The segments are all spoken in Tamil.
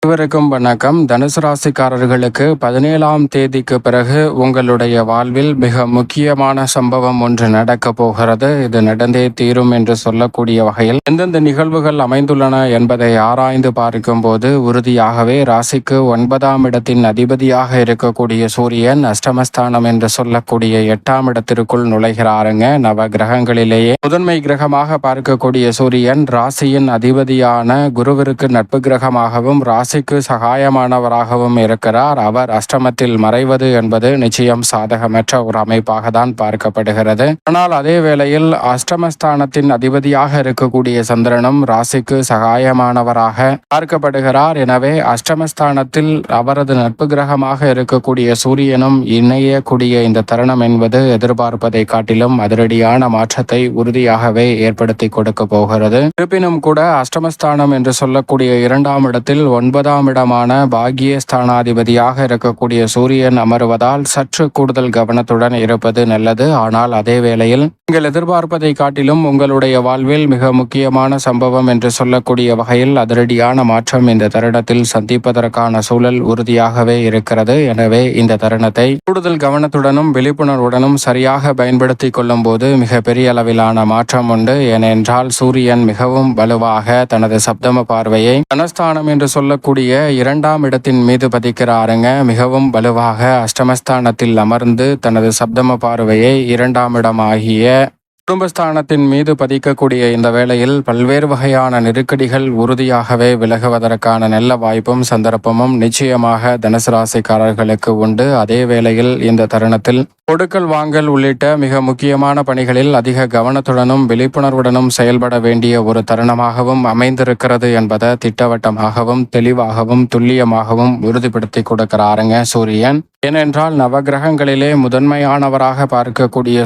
அனைவருக்கும் வணக்கம். தனுசு ராசிக்காரர்களுக்கு 17ஆம் தேதிக்கு பிறகு உங்களுடைய வாழ்வில் மிக முக்கியமான சம்பவம் ஒன்று நடக்க போகிறது. இது நடந்தே தீரும் என்று சொல்லக்கூடிய வகையில் எந்தெந்த நிகழ்வுகள் அமைந்துள்ளன என்பதை ஆராய்ந்து பார்க்கும் போது உறுதியாகவே ராசிக்கு 9ஆம் இடத்தின் அதிபதியாக இருக்கக்கூடிய சூரியன் அஷ்டமஸ்தானம் என்று சொல்லக்கூடிய 8ஆம் இடத்திற்குள் நுழைகிறாருங்க. நவ கிரகங்களிலேயே முதன்மை கிரகமாக பார்க்கக்கூடிய சூரியன் ராசியின் அதிபதியான குருவிற்கு நட்பு கிரகமாகவும் ராசிக்கு சகாயமானவராகவும் இருக்கிறார். அவர் அஷ்டமத்தில் மறைவது என்பது நிச்சயம் சாதகமற்ற ஒரு அமைப்பாக தான் பார்க்கப்படுகிறது. ஆனால் அதே வேளையில் அஷ்டமஸ்தானத்தின் அதிபதியாக இருக்கக்கூடிய சந்திரனும் ராசிக்கு சகாயமானவராக பார்க்கப்படுகிறார். எனவே அஷ்டமஸ்தானத்தில் அவரது நட்பு கிரகமாக இருக்கக்கூடிய சூரியனும் இணையக்கூடிய இந்த தருணம் என்பது எதிர்பார்ப்பதை காட்டிலும் அதிரடியான மாற்றத்தை உறுதியாகவே ஏற்படுத்தி கொடுக்க போகிறது. இருப்பினும் கூட அஷ்டமஸ்தானம் என்று சொல்லக்கூடிய 2ஆம் இடத்தில் 9ஆம் இடமான பாக்கியஸ்தானாதிபதியாக இருக்கக்கூடிய சூரியன் அமர்வதால் சற்று கூடுதல் கவனத்துடன் இருப்பது நல்லது. ஆனால் அதே வேளையில் நீங்கள் எதிர்பார்ப்பதை காட்டிலும் உங்களுடைய வாழ்வில் மிக முக்கியமான சம்பவம் என்று சொல்லக்கூடிய வகையில் அதிரடியான மாற்றம் இந்த தருணத்தில் சந்திப்பதற்கான சூழல் உறுதியாகவே இருக்கிறது. எனவே இந்த தருணத்தை கூடுதல் கவனத்துடனும் விழிப்புணர்வுடனும் சரியாக பயன்படுத்தி கொள்ளும் போது மிக பெரிய அளவிலான மாற்றம் உண்டு. ஏனென்றால் சூரியன் மிகவும் வலுவாக தனது சப்தம பார்வையை தனஸ்தானம் என்று சொல்லக்கூடிய 2ஆம் இடத்தின் மீது பதிக்கிறாருங்க. மிகவும் வலுவாக அஷ்டமஸ்தானத்தில் அமர்ந்து தனது சப்தம பார்வையை 2ஆம் இடம் ஆகிய குடும்பஸ்தானத்தின் மீது பதிக்கக்கூடிய இந்த வேளையில் பல்வேறு வகையான நெருக்கடிகள் உறுதியாகவே விலகுவதற்கான நல்ல வாய்ப்பும் சந்தர்ப்பமும் நிச்சயமாக தனுசு ராசிக்காரர்களுக்கு உண்டு. அதே வேளையில் இந்த தருணத்தில் கொடுக்கல் வாங்கல் உள்ளிட்ட மிக முக்கியமான பணிகளில் அதிக கவனத்துடனும் விழிப்புணர்வுடனும் செயல்பட வேண்டிய ஒரு தருணமாகவும் அமைந்திருக்கிறது என்பதை திட்டவட்டமாகவும் தெளிவாகவும் துல்லியமாகவும் உறுதிப்படுத்தி கொடுக்கிறாருங்க சூரியன். ஏனென்றால் நவகிரகங்களிலே முதன்மையானவராக பார்க்கக்கூடிய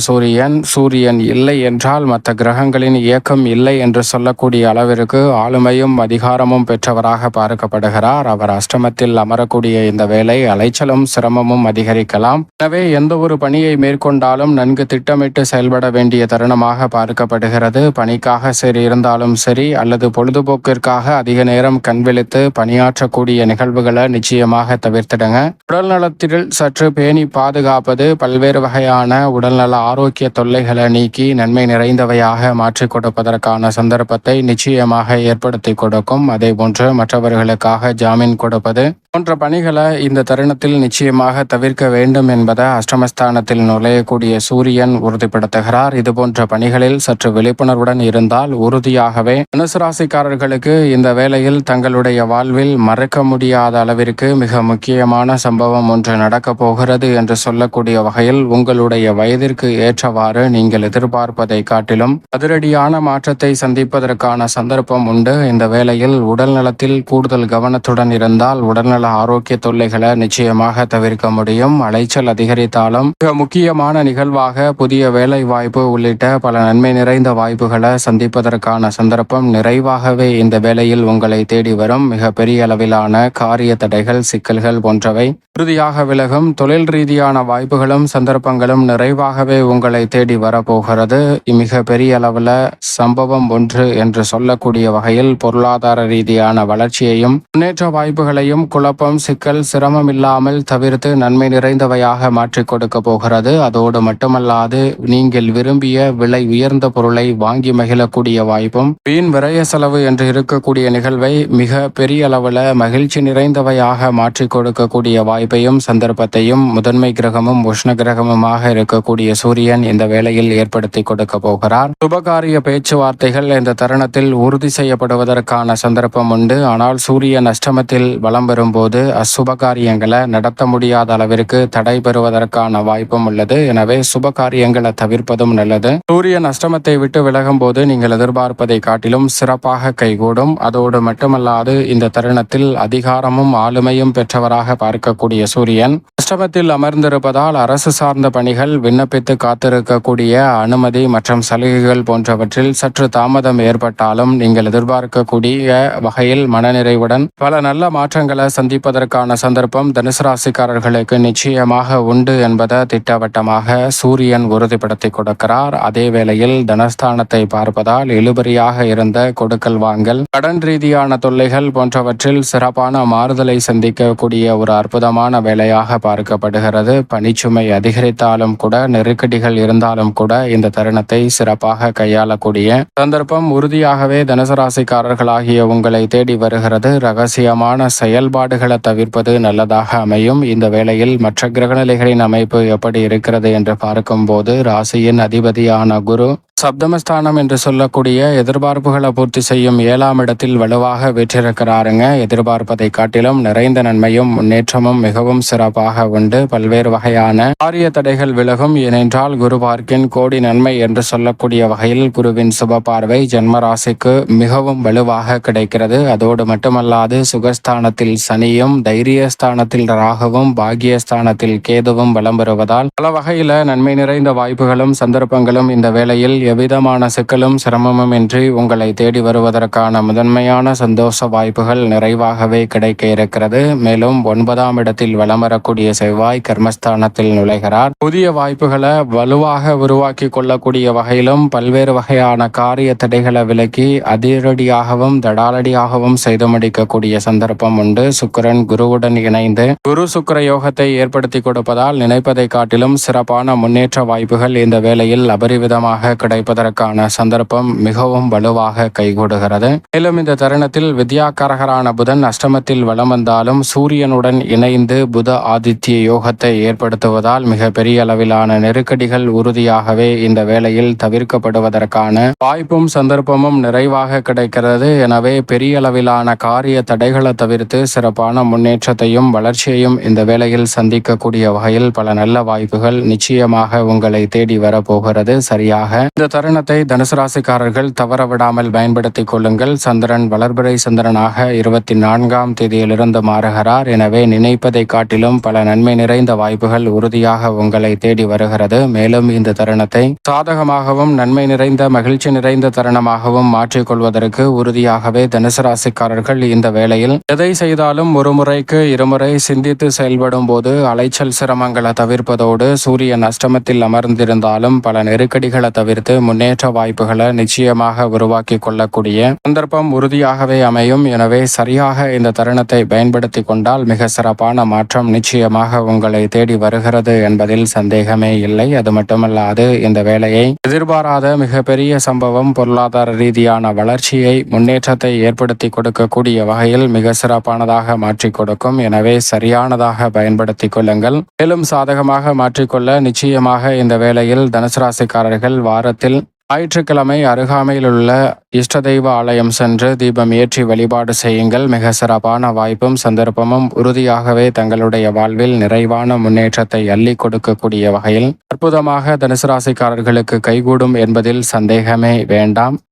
சூரியன் இல்லை என்றால் மற்ற கிரகங்களின் இயக்கம் இல்லை என்று சொல்லக்கூடிய அளவிற்கு ஆளுமையும் அதிகாரமும் பெற்றவராக பார்க்கப்படுகிறார். அவர் அஷ்டமத்தில் அமரக்கூடிய இந்த வேளை அலைச்சலும் சிரமமும் அதிகரிக்கலாம். எனவே எந்த ஒரு பணியை மேற்கொண்டாலும் நன்கு திட்டமிட்டு செயல்பட வேண்டிய தருணமாக பார்க்கப்படுகிறது. பணிக்காக சரி இருந்தாலும் சரி அல்லது பொழுதுபோக்கிற்காக அதிக நேரம் கண்விழித்து பணியாற்றக்கூடிய நிகழ்வுகளை நிச்சயமாக தவிர்த்திடுங்க. உடல் நலத்தில் சற்று பேணி பாதுகாப்பது பல்வேறு வகையான உடல்நல ஆரோக்கிய தொல்லைகளை நீக்கி நன்மை நிறைந்தவையாக மாற்றிக் கொடுப்பதற்கான சந்தர்ப்பத்தை நிச்சயமாக ஏற்படுத்தி கொடுக்கும். அதே போன்று மற்றவர்களுக்காக ஜாமீன் கொடுப்பது போன்ற பணிகளை இந்த தருணத்தில் நிச்சயமாக தவிர்க்க வேண்டும் என்பதை அஷ்டமஸ்தானத்தில் நுழையக்கூடிய சூரியன் உறுதிப்படுத்துகிறார். இது போன்ற பணிகளில் சற்று விழிப்புணர்வுடன் இருந்தால் உறுதியாகவே தனுசு ராசிக்காரர்களுக்கு இந்த வேளையில் தங்களுடைய வாழ்வில் மறக்க முடியாத அளவிற்கு மிக முக்கியமான சம்பவம் ஒன்று நடக்கப் போகிறது என்று சொல்லக்கூடிய வகையில் உங்களுடைய வயதிற்கு ஏற்றவாறு நீங்கள் எதிர்பார்ப்பதை காட்டிலும் அதிரடியான மாற்றத்தை சந்திப்பதற்கான சந்தர்ப்பம் உண்டு. இந்த வேளையில் உடல் நலத்தில் கூடுதல் கவனத்துடன் இருந்தால் உடல்நல ஆரோக்கிய தொல்லைகளை நிச்சயமாக தவிர்க்க முடியும். அலைச்சல் அதிகரித்தாலும் மிக முக்கியமான நிகழ்வாக புதிய வேலை வாய்ப்பு உள்ளிட்ட பல நன்மை நிறைந்த வாய்ப்புகளை சந்திப்பதற்கான சந்தர்ப்பம் நிறைவாகவே இந்த வேளையில் உங்களை தேடி வரும். மிக பெரிய அளவிலான காரிய தடைகள் சிக்கல்கள் போன்றவை உறுதியாக விலகும். தொழில் ரீதியான வாய்ப்புகளும் சந்தர்ப்பங்களும் நிறைவாகவே உங்களை தேடி வரப்போகிறது. மிக பெரிய அளவில் சம்பவம் ஒன்று என்று சொல்லக்கூடிய வகையில் பொருளாதார ரீதியான வளர்ச்சியையும் முன்னேற்ற வாய்ப்புகளையும் குழப்பம் சிக்கல் சிரமம் இல்லாமல் தவிர்த்து நன்மை நிறைந்தவையாக மாற்றிக் கொடுக்க போகிறது. அதோடு மட்டுமல்லாது நீங்கள் விரும்பிய விலை உயர்ந்த பொருளை வாங்கி மகிழக்கூடிய வாய்ப்பும் வீண் விரய செலவு என்று இருக்கக்கூடிய நிகழ்வை மிக பெரிய அளவில் மகிழ்ச்சி நிறைந்தவையாக மாற்றிக் கொடுக்கக்கூடிய வாய்ப்பையும் சந்தர்ப்பத்தையும் முதன்மை கிரகமும் உஷ்ண கிரகமுமாக இருக்கக்கூடிய சூரியன் இந்த வேளையில் ஏற்படுத்தி கொடுக்க போகிறார். சுபகாரிய பேச்சுவார்த்தைகள் இந்த தருணத்தில் உறுதி செய்யப்படுவதற்கான சந்தர்ப்பம் உண்டு. ஆனால் சூரியன் அஷ்டமத்தில் வலம் பெறும்போது அசுபகாரியங்களை நடத்த முடியாத அளவிற்கு தடை பெறுவதற்கான வாய்ப்பும் உள்ளது. எனவே சுபகாரியங்களை தவிர்ப்பதும் நல்லது. சூரியன் அஷ்டமத்தை விட்டு விலகும் போது நீங்கள் எதிர்பார்ப்பதை காட்டிலும் சிறப்பாக கைகூடும். அதோடு மட்டுமல்லாது இந்த தருணத்தில் அதிகாரமும் ஆளுமையும் பெற்றவராக பார்க்கக்கூடிய சூரியன் அஷ்டமத்தில் அமர்ந்திருப்பதால் அரசு சார்ந்த பணிகள் விண்ணப்பித்து காத்திருக்கக்கூடிய அனுமதி மற்றும் சலுகைகள் போன்றவற்றில் சற்று தாமதம் ஏற்பட்டாலும் நீங்கள் எதிர்பார்க்கக்கூடிய வகையில் மனநிறைவுடன் பல நல்ல மாற்றங்களை சந்திப்பதற்கான சந்தர்ப்பம் தனுசு ராசிக்காரர்களுக்கு நிச்சயமாக உண்டு என்பதை திட்டவட்டமாக சூரியன் உறுதிப்படுத்தி கொடுக்கிறார். அதே வேளையில் தனஸ்தானத்தை பார்ப்பதால் இழுபறியாக இருந்த கொடுக்கல் வாங்கல், கடன் ரீதியான தொல்லைகள் போன்றவற்றில் சிறப்பான மாறுதலை சந்திக்கக்கூடிய ஒரு அற்புதமான வேலையாக பார்க்கப்படுகிறது. பணிச்சுமை அதிகரித்தாலும் கூட, நெருக்கடிகள் இருந்தாலும் கூட இந்த தருணத்தை சிறப்பாக கையாளக்கூடிய சந்தர்ப்பம் உறுதியாகவே தனுசு ராசிக்காரர்களாகிய உங்களை தேடி வருகிறது. ரகசியமான செயல்பாடுகளை தவிர்ப்பது நல்லதாக அமையும். இந்த வேளையில் மற்ற கிரகநிலைகளின் அமைப்பு எப்படி இருக்கிறது என்று பார்க்கும்போது, ராசியின் அதிபதியான குரு சப்தமஸ்தானம் என்று சொல்லக்கூடிய எதிர்பார்ப்புகளை பூர்த்தி செய்யும் 7ஆம் இடத்தில் வலுவாக வீற்றிருக்கிறாருங்க. எதிர்பார்ப்பதை காட்டிலும் நிறைந்த நன்மையும் முன்னேற்றமும் மிகவும் சிறப்பாக உண்டு. பல்வேறு வகையான காரிய தடைகள் விலகும். ஏனென்றால் குரு பார்க்கின் கோடி நன்மை என்று சொல்லக்கூடிய வகையில் குருவின் சுப பார்வை ஜென்ம ராசிக்கு மிகவும் வலுவாக கிடைக்கிறது. அதோடு மட்டுமல்லாது சுகஸ்தானத்தில் சனியும், தைரியஸ்தானத்தில் ராகுவும், பாகியஸ்தானத்தில் கேதுவும் வலம் பெறுவதால் பல வகையில நன்மை நிறைந்த வாய்ப்புகளும் சந்தர்ப்பங்களும் இந்த வேளையில் எவ்விதமான சிக்கலும் சிரமமும் இன்றி உங்களை தேடி வருவதற்கான முதன்மையான சந்தோஷ வாய்ப்புகள் நிறைவாகவே கிடைக்க இருக்கிறது. மேலும் 9ஆம் இடத்தில் வலம் வரக்கூடிய செவ்வாய் கர்மஸ்தானத்தில் நுழைகிறார். புதிய வாய்ப்புகளை வலுவாக உருவாக்கி கொள்ளக்கூடிய வகையிலும் பல்வேறு வகையான காரிய தடைகளை விலக்கி அதிரடியாகவும் தடாலடியாகவும் செய்து முடிக்கக்கூடிய சந்தர்ப்பம் உண்டு. சுக்கிரன் குருவுடன் இணைந்து குரு சுக்கிர யோகத்தை ஏற்படுத்தி கொடுப்பதால் நினைப்பதை காட்டிலும் சிறப்பான முன்னேற்ற வாய்ப்புகள் இந்த வேளையில் அபரிவிதமாக கிடைப்பதற்கான சந்தர்ப்பம் மிகவும் வலுவாக கைகூடுகிறது. மேலும் இந்த தருணத்தில் வித்யாகாரகரான புதன் அஷ்டமத்தில் வலம் வந்தாலும் சூரியனுடன் இணைந்து புத ஆதித்ய யோகத்தை ஏற்படுத்துவதால் மிக பெரிய அளவிலான நெருக்கடிகள் உறுதியாகவே இந்த வேளையில் தவிர்க்கப்படுவதற்கான வாய்ப்பும் சந்தர்ப்பமும் நிறைவாக கிடைக்கிறது. எனவே பெரிய அளவிலான காரிய தடைகளை தவிர்த்து சிறப்பான முன்னேற்றத்தையும் வளர்ச்சியையும் இந்த வேளையில் சந்திக்கக்கூடிய வகையில் பல நல்ல வாய்ப்புகள் நிச்சயமாக உங்களை தேடி வரப்போகிறது. சரியாக இந்த தருணத்தை தனுசு ராசிக்காரர்கள் தவற விடாமல் பயன்படுத்திக் கொள்ளுங்கள். சந்திரன் வளர்பிறை சந்திரனாக 24ஆம் தேதியிலிருந்து மாறுகிறார். எனவே நினைப்பதை காட்டிலும் பல நன்மை நிறைந்த வாய்ப்புகள் உறுதியாக உங்களை தேடி வருகிறது. மேலும் இந்த தருணத்தை சாதகமாகவும் நன்மை நிறைந்த மகிழ்ச்சி நிறைந்த தருணமாகவும் மாற்றிக்கொள்வதற்கு உறுதியாகவே தனுசு ராசிக்காரர்கள் இந்த வேளையில் எதை செய்தாலும் ஒரு முறைக்கு இருமுறை சிந்தித்து செயல்படும் போது அலைச்சல் சிரமங்களை தவிர்ப்பதோடு சூரியன் அஷ்டமத்தில் அமர்ந்திருந்தாலும் பல நெருக்கடிகளை தவிர்த்து முன்னேற்ற வாய்ப்புகளை நிச்சயமாக உருவாக்கி கொள்ளக்கூடிய சந்தர்ப்பம் உறுதியாகவே அமையும். எனவே சரியாக இந்த தருணத்தை பயன்படுத்தி கொண்டால் மிக சிறப்பான மாற்றம் நிச்சயமாக உங்களை தேடி வருகிறது என்பதில் சந்தேகமே இல்லை. அது மட்டுமல்லாது இந்த வேலையை எதிர்பாராத மிகப்பெரிய சம்பவம் பொருளாதார ரீதியான வளர்ச்சியை முன்னேற்றத்தை ஏற்படுத்தி கொடுக்கக்கூடிய வகையில் மிக சிறப்பானதாக மாற்றிக் கொடுக்கும். எனவே சரியானதாக பயன்படுத்திக் கொள்ளுங்கள். மேலும் சாதகமாக மாற்றிக்கொள்ள நிச்சயமாக இந்த வேளையில் தனுசு ராசிக்காரர்கள் வாரத்தில் ஞாயிற்றுக்கிழமை அருகாமையில் உள்ள இஷ்ட தெய்வ ஆலயம் சென்று தீபம் ஏற்றி வழிபாடு செய்யுங்கள். மிக சிறப்பான வாய்ப்பும் சந்தர்ப்பமும் உறுதியாகவே தங்களுடைய வாழ்வில் நிறைவான முன்னேற்றத்தை அள்ளி கொடுக்கக்கூடிய வகையில் அற்புதமாக தனுசு ராசிக்காரர்களுக்கு கைகூடும் என்பதில் சந்தேகமே வேண்டாம்.